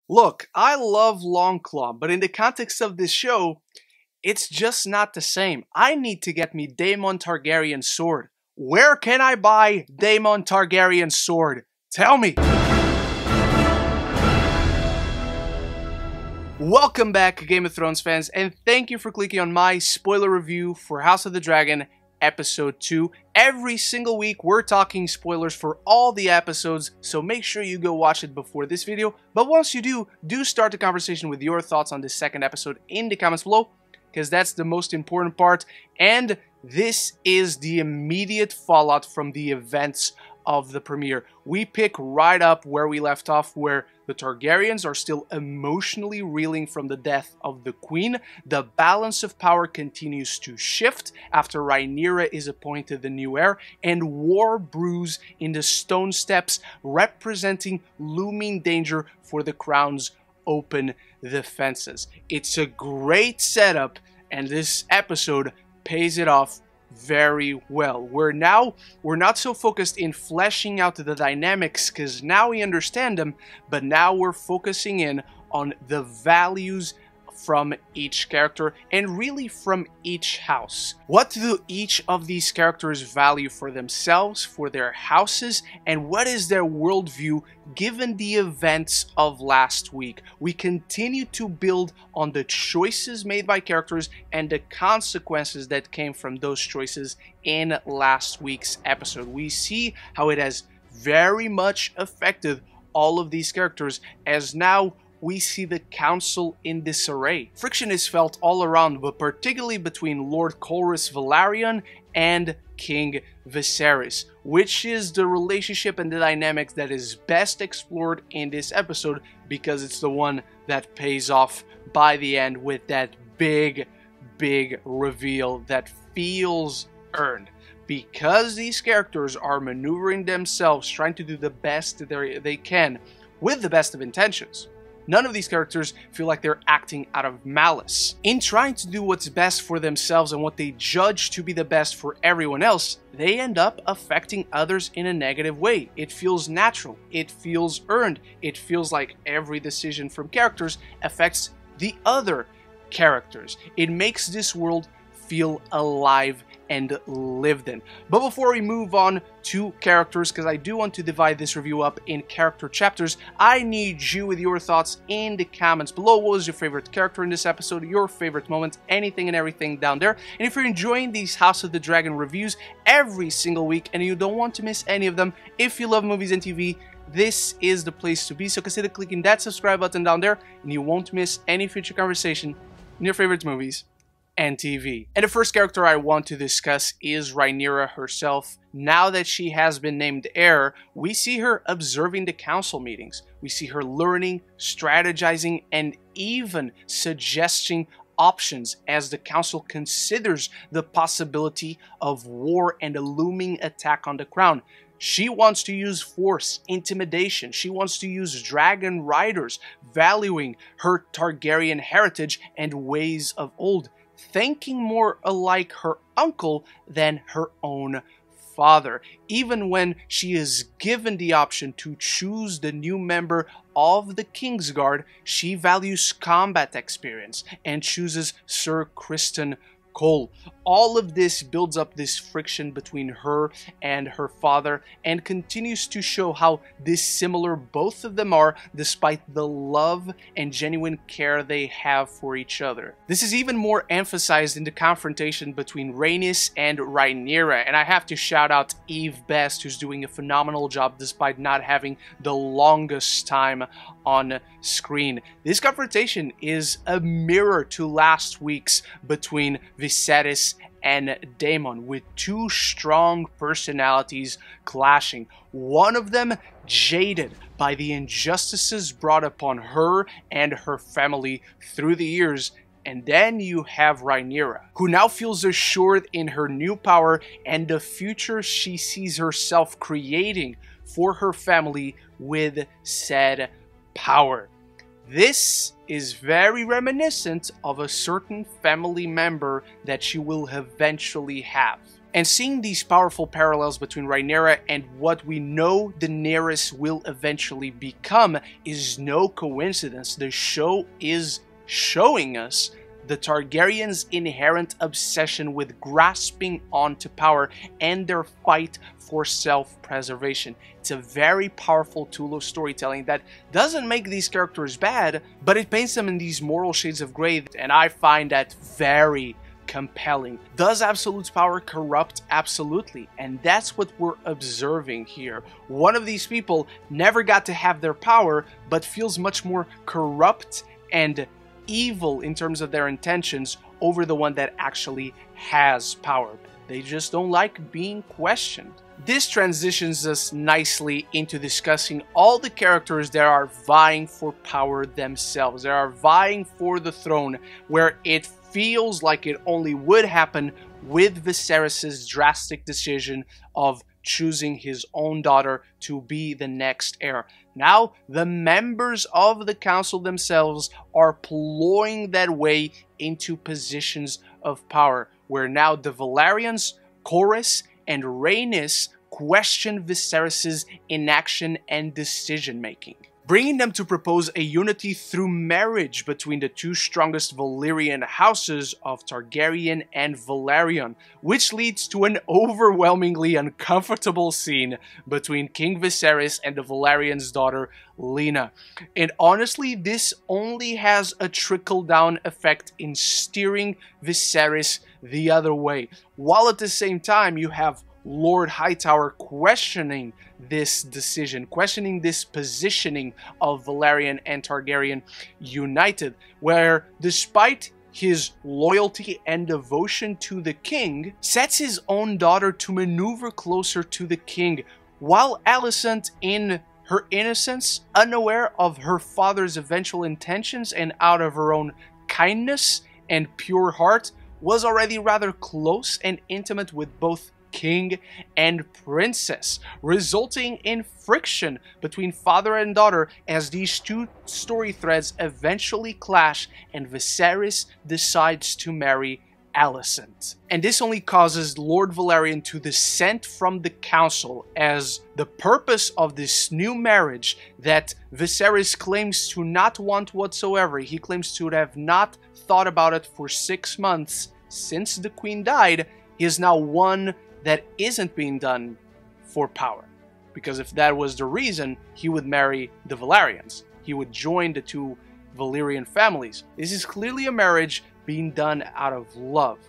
Look, I love Longclaw, but in the context of this show, it's just not the same. I need to get me Daemon Targaryen's sword. Where can I buy Daemon Targaryen's sword? Tell me! Welcome back, Game of Thrones fans, and thank you for clicking on my spoiler review for House of the Dragon Episode 2. Every single week, we're talking spoilers for all the episodes, so make sure you go watch it before this video. But once you do start the conversation with your thoughts on this second episode in the comments below, because that's the most important part, and this is the immediate fallout from the events of the premiere. We pick right up where we left off, where the Targaryens are still emotionally reeling from the death of the queen. The balance of power continues to shift after Rhaenyra is appointed the new heir, and war brews in the stone steps, representing looming danger for the crown's open defenses. It's a great setup, and this episode pays it off very well. We're not so focused in fleshing out the dynamics, because now we understand them, but now we're focusing in on the values from each character and really from each house. What do each of these characters value for themselves, for their houses, and what is their worldview given the events of last week? We continue to build on the choices made by characters and the consequences that came from those choices in last week's episode. We see how it has very much affected all of these characters, as now we see the council in disarray. Friction is felt all around, but particularly between Lord Corlys Velaryon and King Viserys, which is the relationship and the dynamics that is best explored in this episode, because it's the one that pays off by the end with that big reveal that feels earned. Because these characters are maneuvering themselves, trying to do the best they can with the best of intentions, none of these characters feel like they're acting out of malice. In trying to do what's best for themselves and what they judge to be the best for everyone else, they end up affecting others in a negative way. It feels natural. It feels earned. It feels like every decision from characters affects the other characters. It makes this world feel alive and lived in. But before we move on to characters, because I do want to divide this review up in character chapters, I need you with your thoughts in the comments below. What was your favorite character in this episode, your favorite moment, anything and everything down there. And if you're enjoying these House of the Dragon reviews every single week and you don't want to miss any of them, if you love movies and TV, this is the place to be. So consider clicking that subscribe button down there and you won't miss any future conversation in your favorite movies and TV. And the first character I want to discuss is Rhaenyra herself. Now that she has been named heir, we see her observing the council meetings. We see her learning, strategizing, and even suggesting options as the council considers the possibility of war and a looming attack on the crown. She wants to use force, intimidation. She wants to use dragon riders, valuing her Targaryen heritage and ways of old, thinking more alike her uncle than her own father. Even when she is given the option to choose the new member of the Kingsguard, she values combat experience and chooses Sir Criston Cole. All of this builds up this friction between her and her father and continues to show how dissimilar both of them are, despite the love and genuine care they have for each other. This is even more emphasized in the confrontation between Rhaenys and Rhaenyra, and I have to shout out Eve Best, who's doing a phenomenal job despite not having the longest time on screen. This confrontation is a mirror to last week's between Viserys and Daemon, with two strong personalities clashing. One of them jaded by the injustices brought upon her and her family through the years. And then you have Rhaenyra, who now feels assured in her new power and the future she sees herself creating for her family with said power. This is very reminiscent of a certain family member that she will eventually have. And seeing these powerful parallels between Rhaenyra and what we know Daenerys will eventually become is no coincidence. The show is showing us the Targaryens' inherent obsession with grasping onto power and their fight for self-preservation. It's a very powerful tool of storytelling that doesn't make these characters bad, but it paints them in these moral shades of grey, and I find that very compelling. Does absolute power corrupt? Absolutely. And that's what we're observing here. One of these people never got to have their power, but feels much more corrupt and evil in terms of their intentions over the one that actually has power. They just don't like being questioned. This transitions us nicely into discussing all the characters that are vying for power themselves. They are vying for the throne, where it feels like it only would happen with Viserys' drastic decision of choosing his own daughter to be the next heir. Now, the members of the council themselves are ploying their way into positions of power, where now the Velaryons, Corlys, and Rhaenys question Viserys' inaction and decision-making, bringing them to propose a unity through marriage between the two strongest Valyrian houses of Targaryen and Velaryon, which leads to an overwhelmingly uncomfortable scene between King Viserys and the Velaryon's daughter, Lena. And honestly, this only has a trickle-down effect in steering Viserys the other way, while at the same time you have Lord Hightower questioning this decision, questioning this positioning of Velaryon and Targaryen united, where despite his loyalty and devotion to the king, sets his own daughter to maneuver closer to the king, while Alicent, in her innocence, unaware of her father's eventual intentions and out of her own kindness and pure heart, was already rather close and intimate with both king and princess, resulting in friction between father and daughter as these two story threads eventually clash and Viserys decides to marry Alicent. And this only causes Lord Velaryon to dissent from the council, as the purpose of this new marriage that Viserys claims to not want whatsoever, he claims to have not thought about it for 6 months since the queen died, is now one that isn't being done for power. Because if that was the reason, he would marry the Velaryons. He would join the two Valyrian families. This is clearly a marriage being done out of love,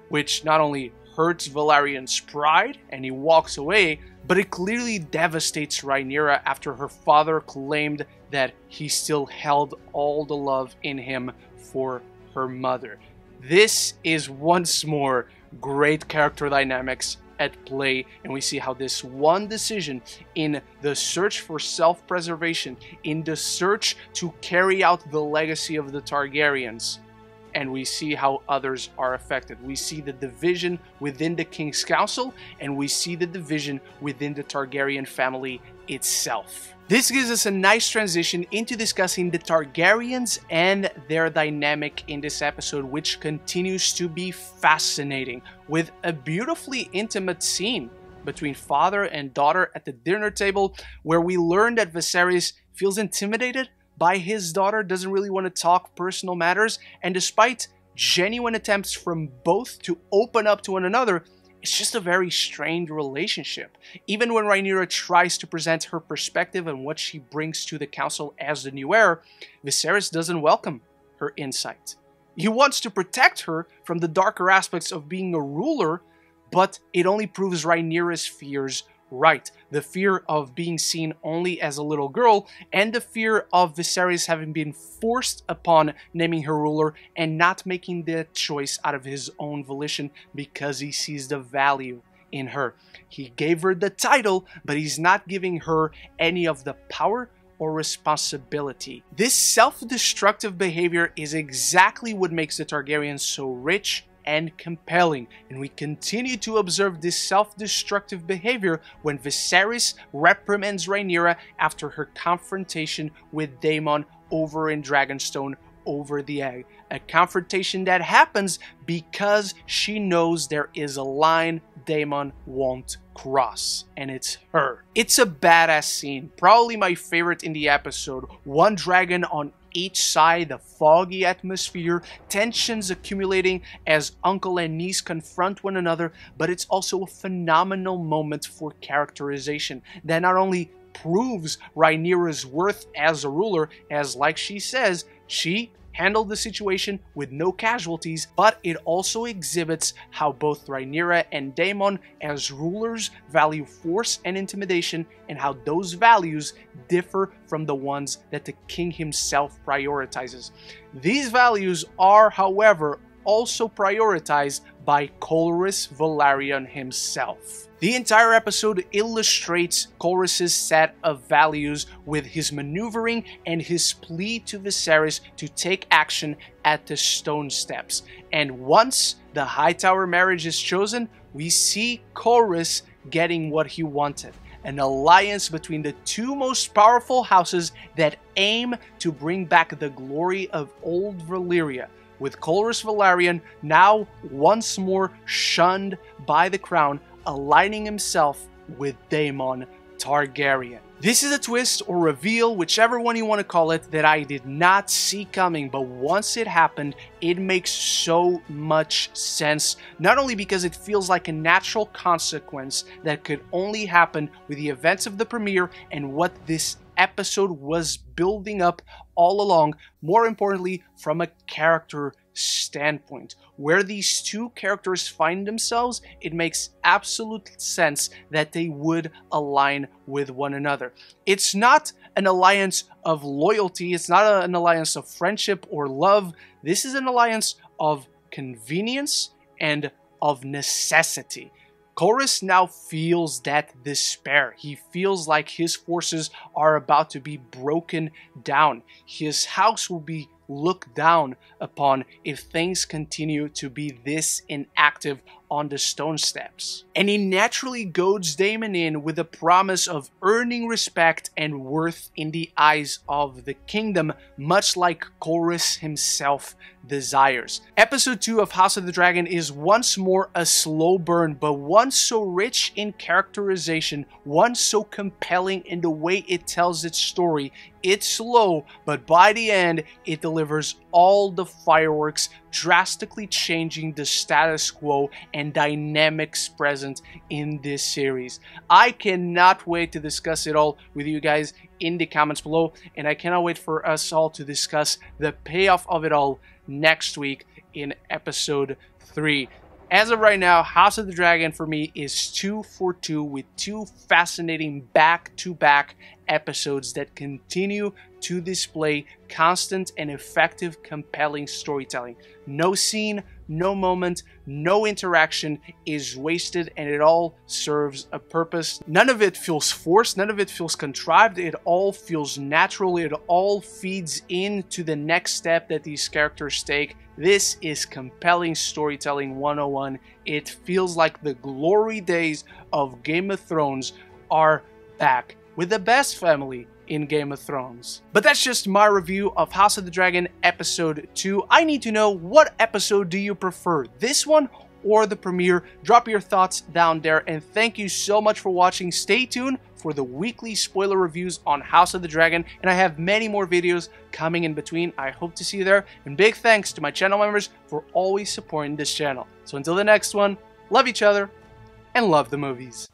which not only hurts Velaryon's pride and he walks away, but it clearly devastates Rhaenyra after her father claimed that he still held all the love in him for her mother. This is once more great character dynamics at play, and we see how this one decision in the search for self-preservation, in the search to carry out the legacy of the Targaryens, and we see how others are affected. We see the division within the King's Council, and we see the division within the Targaryen family itself. This gives us a nice transition into discussing the Targaryens and their dynamic in this episode, which continues to be fascinating, with a beautifully intimate scene between father and daughter at the dinner table, where we learn that Viserys feels intimidated by his daughter, doesn't really want to talk personal matters, and despite genuine attempts from both to open up to one another, it's just a very strained relationship. Even when Rhaenyra tries to present her perspective and what she brings to the council as the new heir, Viserys doesn't welcome her insight. He wants to protect her from the darker aspects of being a ruler, but it only proves Rhaenyra's fears right. The fear of being seen only as a little girl, and the fear of Viserys having been forced upon naming her ruler and not making that choice out of his own volition because he sees the value in her. He gave her the title, but he's not giving her any of the power or responsibility. This self-destructive behavior is exactly what makes the Targaryens so rich and compelling, and we continue to observe this self-destructive behavior when Viserys reprimands Rhaenyra after her confrontation with Daemon over in Dragonstone over the egg. A confrontation that happens because she knows there is a line Daemon won't cross, and it's her. It's a badass scene, probably my favorite in the episode. One dragon on each side, the foggy atmosphere, tensions accumulating as uncle and niece confront one another, but it's also a phenomenal moment for characterization that not only proves Rhaenyra's worth as a ruler, as like she says, she handled the situation with no casualties, but it also exhibits how both Rhaenyra and Daemon as rulers value force and intimidation, and how those values differ from the ones that the king himself prioritizes. These values are, however, also prioritized by Corlys Velaryon himself. The entire episode illustrates Corlys' set of values with his maneuvering and his plea to Viserys to take action at the stone steps. And once the Hightower marriage is chosen, we see Corlys getting what he wanted. An alliance between the two most powerful houses that aim to bring back the glory of old Valyria, with Corlys Velaryon now once more shunned by the crown, aligning himself with Daemon Targaryen. This is a twist or reveal, whichever one you want to call it, that I did not see coming, but once it happened, it makes so much sense, not only because it feels like a natural consequence that could only happen with the events of the premiere and what this episode was building up all along, more importantly from a character standpoint. Where these two characters find themselves, it makes absolute sense that they would align with one another. It's not an alliance of loyalty, it's not an alliance of friendship or love. This is an alliance of convenience and of necessity. Corlys now feels that despair. He feels like his forces are about to be broken down. His house will be looked down upon if things continue to be this inactive on the stone steps. And he naturally goads Daemon in with the promise of earning respect and worth in the eyes of the kingdom, much like Corlys himself desires. Episode 2 of House of the Dragon is once more a slow burn, but one so rich in characterization, one so compelling in the way it tells its story. It's slow, but by the end, it delivers all the fireworks, drastically changing the status quo and dynamics present in this series. I cannot wait to discuss it all with you guys in the comments below, and I cannot wait for us all to discuss the payoff of it all next week in episode 3. As of right now, House of the Dragon for me is 2 for 2 with two fascinating back-to-back episodes that continue to display constant and effective, compelling storytelling. No scene, no moment, no interaction is wasted, and it all serves a purpose. None of it feels forced, none of it feels contrived, it all feels natural, it all feeds into the next step that these characters take. This is compelling storytelling 101. It feels like the glory days of Game of Thrones are back, with the best family in Game of Thrones. But that's just my review of House of the Dragon episode 2. I need to know, what episode do you prefer? This one or the premiere? Drop your thoughts down there, and thank you so much for watching. Stay tuned for the weekly spoiler reviews on House of the Dragon, and I have many more videos coming in between. I hope to see you there, and big thanks to my channel members for always supporting this channel. So until the next one, love each other and love the movies.